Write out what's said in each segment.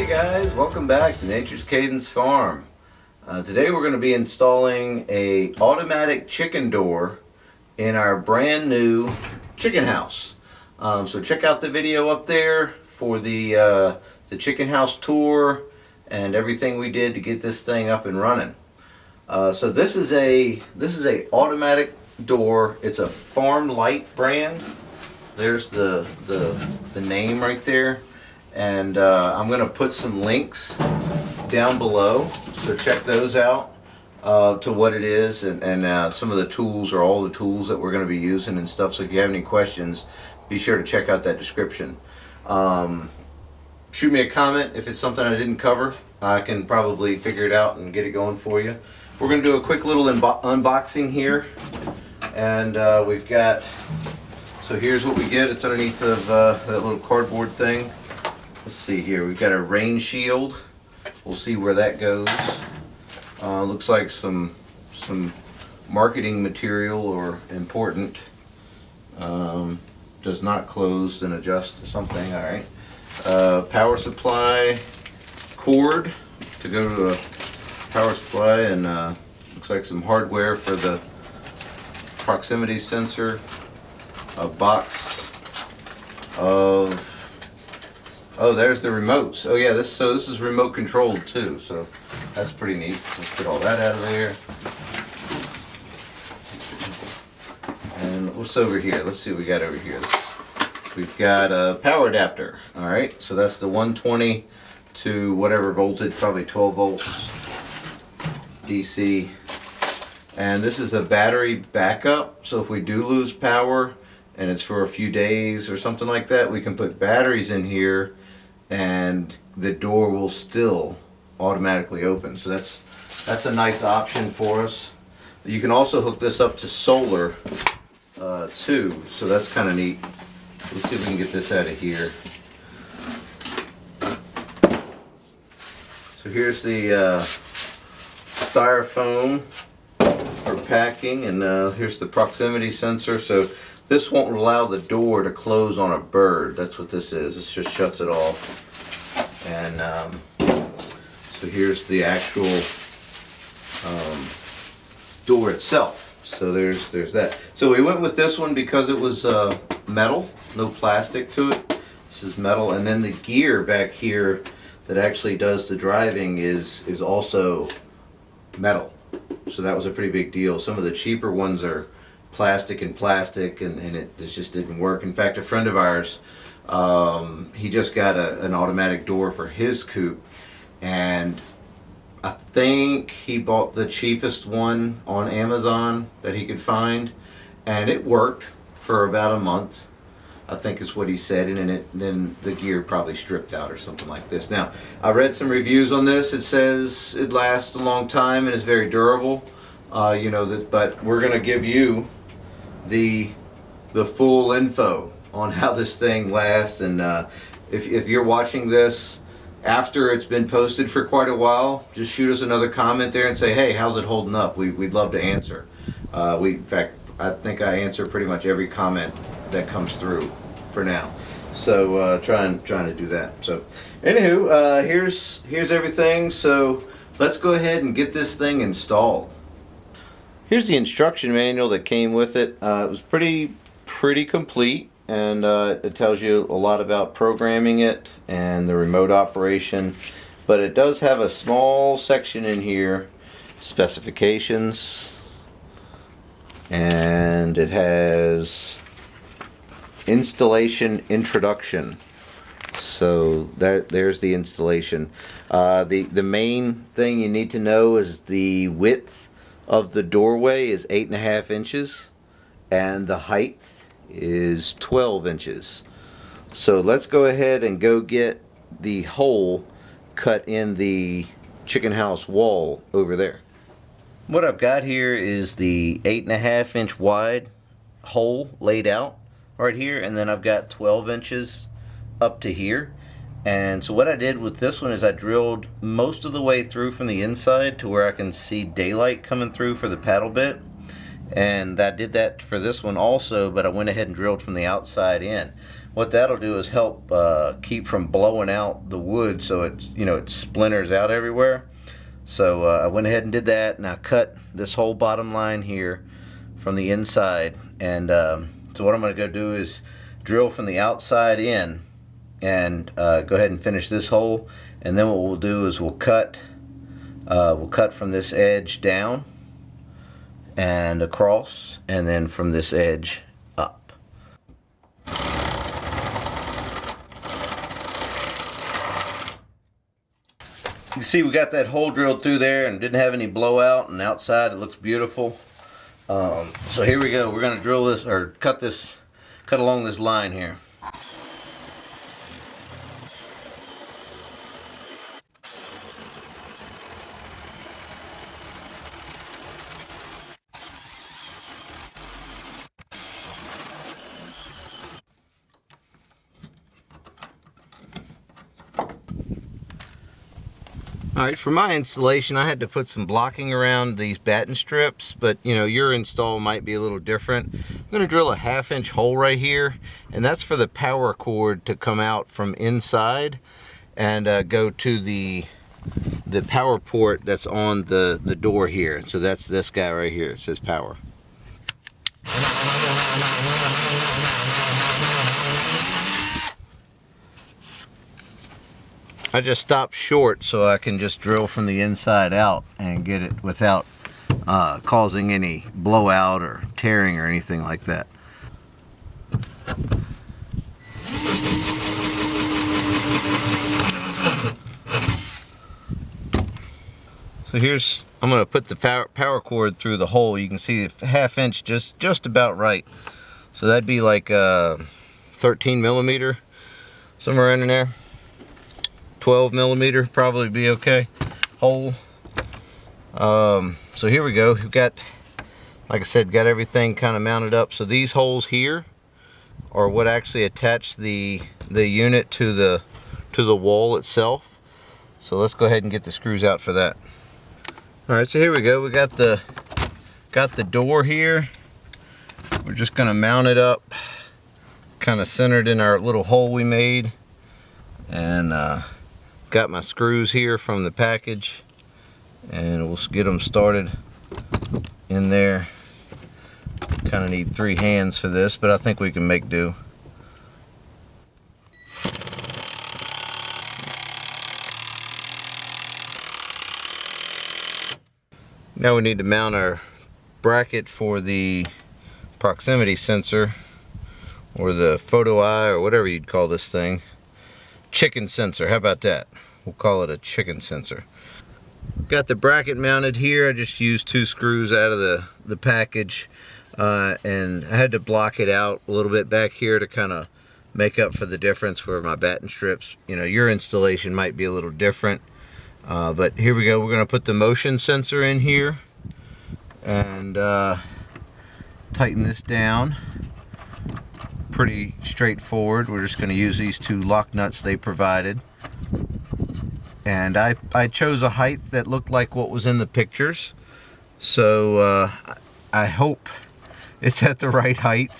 Hey guys, welcome back to Nature's Cadence Farm. Today we're going to be installing a automatic chicken door in our brand new chicken house. So check out the video up there for the chicken house tour and everything we did to get this thing up and running. So this is a automatic door. It's a Farmlite brand. There's the name right there. And I'm going to put some links down below, so check those out to what it is and some of the tools, or all the tools that we're going to be using and stuff. So if you have any questions, be sure to check out that description. Shoot me a comment if it's something I didn't cover. I can probably figure it out and get it going for you. We're going to do a quick little unboxing here, and we've got, so here's what we get. It's underneath of that little cardboard thing. Let's see here, we've got a rain shield. We'll see where that goes. Looks like some marketing material or important. Does not close and adjust to something, alright. Power supply cord to go to the power supply, and looks like some hardware for the proximity sensor. A box of, oh, there's the remotes. Oh yeah, this is remote controlled too, so that's pretty neat. Let's get all that out of there. And what's over here? Let's see what we got over here. We've got a power adapter. All right, so that's the 120 to whatever voltage, probably 12 volts DC. And this is a battery backup, so if we do lose power and it's for a few days or something like that, we can put batteries in here and the door will still automatically open. So that's a nice option for us. You can also hook this up to solar too, so that's kind of neat. Let's see if we can get this out of here. So here's the styrofoam for packing, and here's the proximity sensor. So this won't allow the door to close on a bird. That's what this is. This just shuts it off. And so here's the actual door itself. So there's that. So we went with this one because it was metal, no plastic to it. This is metal, and then the gear back here that actually does the driving is also metal. So that was a pretty big deal. Some of the cheaper ones are plastic, and it just didn't work. In fact, a friend of ours, he just got an automatic door for his coop, and I think he bought the cheapest one on Amazon that he could find, and it worked for about a month, I think is what he said, and then the gear probably stripped out or something like this. Now, I read some reviews on this. It says it lasts a long time and is very durable, you know, but we're going to give you the full info on how this thing lasts. And if you're watching this after it's been posted for quite a while, just shoot us another comment there and say, hey, how's it holding up? We'd love to answer. In fact, I think I answer pretty much every comment that comes through for now. So trying to do that. So anywho, here's everything. So let's go ahead and get this thing installed. Here's the instruction manual that came with it. It was pretty complete, and it tells you a lot about programming it and the remote operation. But it does have a small section in here, specifications, and it has installation introduction. So there's the installation. The main thing you need to know is the width of the doorway is 8.5 inches, and the height is 12 inches. So let's go ahead and go get the hole cut in the chicken house wall over there. What I've got here is the 8.5 inch wide hole laid out right here, and then I've got 12 inches up to here. And so what I did with this one is I drilled most of the way through from the inside to where I can see daylight coming through for the paddle bit, And I did that for this one also, but I went ahead and drilled from the outside in. What that'll do is help keep from blowing out the wood, so it splinters out everywhere. So I went ahead and did that, and I cut this whole bottom line here from the inside. And so what I'm going to go do is drill from the outside in and go ahead and finish this hole. And then what we'll do is we'll cut from this edge down and across, and then from this edge up. You see we got that hole drilled through there and didn't have any blowout, and outside it looks beautiful. So here we go. We're going to drill this, or cut along this line here. Alright, for my installation I had to put some blocking around these batten strips, but your install might be a little different. I'm going to drill a 1/2 inch hole right here, and that's for the power cord to come out from inside and go to the power port that's on the door here. So that's this guy right here. It says power. I just stopped short so I can just drill from the inside out and get it without causing any blowout or tearing or anything like that. So I'm going to put the power cord through the hole. You can see the 1/2 inch just about right. So that'd be like 13 millimeter, somewhere in there. 12 millimeter probably be okay hole. So here we go. We've got, like I said, got everything kind of mounted up. So these holes here are what actually attach the unit to the wall itself. So let's go ahead and get the screws out for that. All right, so here we go. We got the door here. We're just going to mount it up kind of centered in our little hole we made, and got my screws here from the package, and we'll get them started in there. Kind of need 3 hands for this, but I think we can make do. Now we need to mount our bracket for the proximity sensor, or the photo eye, or whatever you'd call this thing. Chicken sensor, how about that? We'll call it a chicken sensor. Got the bracket mounted here. I just used 2 screws out of the package, and I had to block it out a little bit back here to kind of make up for the difference for my batten strips. Your installation might be a little different, but here we go. We're going to put the motion sensor in here and tighten this down. Pretty straightforward. We're just going to use these 2 lock nuts they provided, and I chose a height that looked like what was in the pictures, so I hope it's at the right height.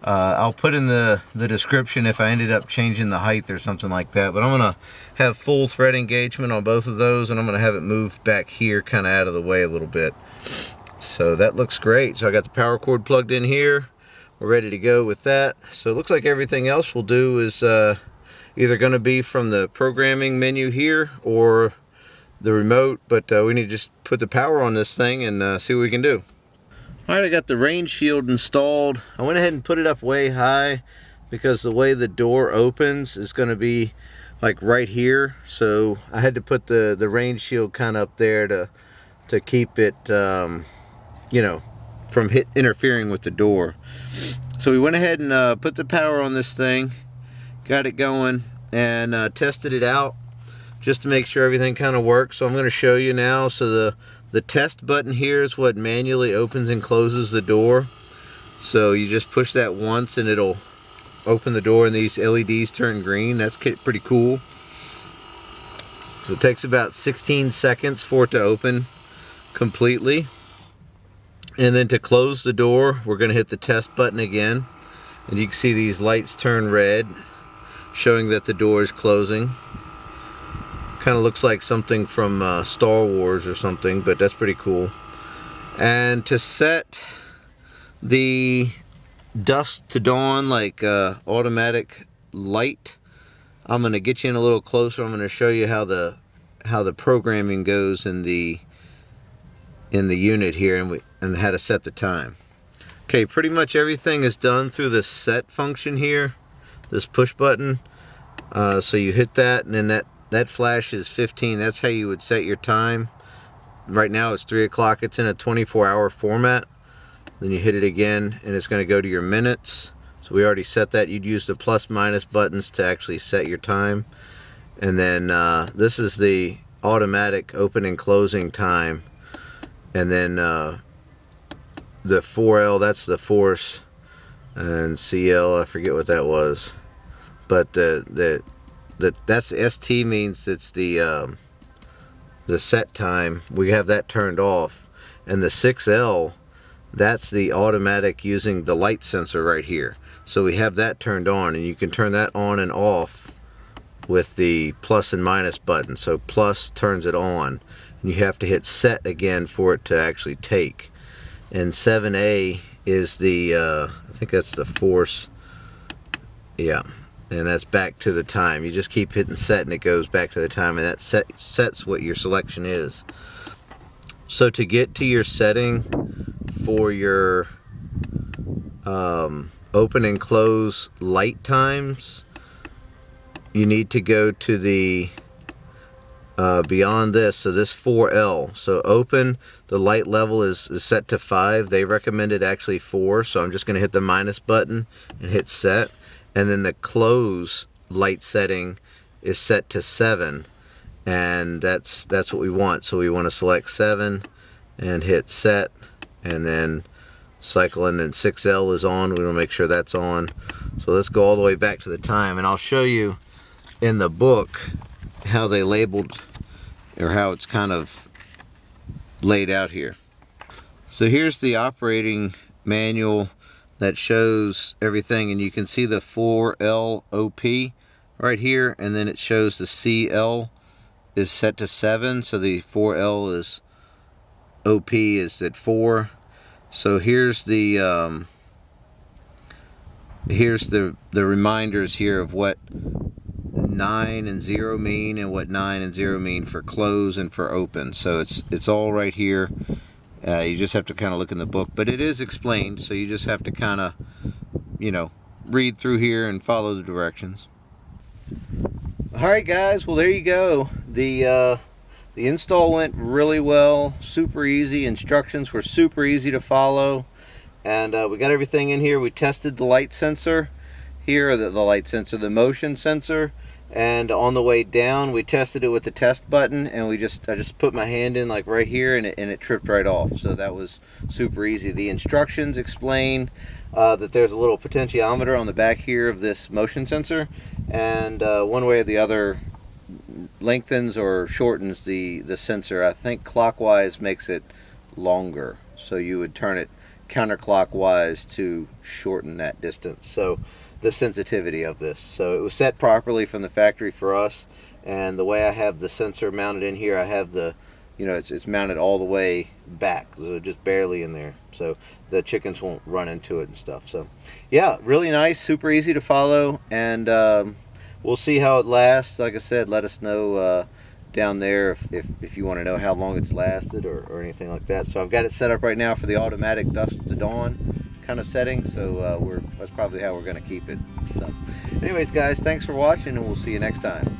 I'll put in the description if I ended up changing the height or something like that, but I'm going to have full thread engagement on both of those, and I'm going to have it moved back here kind of out of the way a little bit. So that looks great. So I got the power cord plugged in here. We're ready to go with that. So it looks like everything else we'll do is either going to be from the programming menu here or the remote, but we need to just put the power on this thing and see what we can do. Alright, I got the rain shield installed. I went ahead and put it up way high because the way the door opens is going to be like right here, so I had to put the rain shield kind of up there to keep it from interfering with the door. So we went ahead and put the power on this thing, got it going, and tested it out just to make sure everything kind of works. So I'm going to show you now. So the test button here is what manually opens and closes the door. So you just push that once and it'll open the door and these LEDs turn green. That's pretty cool. So it takes about 16 seconds for it to open completely. And then to close the door, we're going to hit the test button again. And you can see these lights turn red, showing that the door is closing. Kind of looks like something from Star Wars or something, but that's pretty cool. And to set the dusk to dawn, like automatic light, I'm going to get you in a little closer. I'm going to show you how the programming goes in the unit here, and how to set the time. Okay, pretty much everything is done through the set function here, this push button. So you hit that, and then that flashes 15. That's how you would set your time. Right now it's 3 o'clock. It's in a 24-hour format. Then you hit it again, and it's going to go to your minutes. So we already set that. You'd use the plus minus buttons to actually set your time. And then this is the automatic open and closing time. And then the 4L, that's the force, and CL, I forget what that was. But that's ST, means it's the set time. We have that turned off. And the 6L, that's the automatic using the light sensor right here. So we have that turned on, and you can turn that on and off with the plus and minus button. So plus turns it on, and you have to hit set again for it to actually take. And 7A is the I think that's the force. Yeah, and that's back to the time. You just keep hitting set and it goes back to the time, and that sets what your selection is. So to get to your setting for your open and close light times, you need to go to the beyond this, so this 4L. So open, the light level is set to 5. They recommended actually 4, so I'm just going to hit the minus button and hit set. And then the close light setting is set to 7, and that's what we want. So we want to select 7 and hit set, and then cycle, and then 6L is on. We want to make sure that's on. So let's go all the way back to the time, and I'll show you in the book how they labeled, or how it's kind of laid out here. So here's the operating manual that shows everything, and you can see the 4LOP right here, and then it shows the CL is set to 7, so the 4L is OP is at 4. So here's the reminders here of what 9 and 0 mean, and what 9 and 0 mean for close and for open. So it's all right here. You just have to kind of look in the book, but it is explained, so you just have to kind of, read through here and follow the directions. Alright guys, well there you go. The install went really well, super easy. Instructions were super easy to follow, and we got everything in here. We tested the light sensor here, the motion sensor, and on the way down we tested it with the test button, and I just put my hand in like right here, and it tripped right off. So that was super easy. The instructions explain that there's a little potentiometer on the back here of this motion sensor, and one way or the other lengthens or shortens the sensor. I think clockwise makes it longer, so you would turn it counterclockwise to shorten that distance. So the sensitivity of this. So it was set properly from the factory for us, and the way I have the sensor mounted in here, I have the, it's mounted all the way back, so just barely in there, so the chickens won't run into it and stuff. So yeah, really nice, super easy to follow, and we'll see how it lasts. Like I said, let us know down there if you want to know how long it's lasted or anything like that. So I've got it set up right now for the automatic dusk to dawn kind of setting, so that's probably how we're going to keep it. So anyways guys, thanks for watching, and we'll see you next time.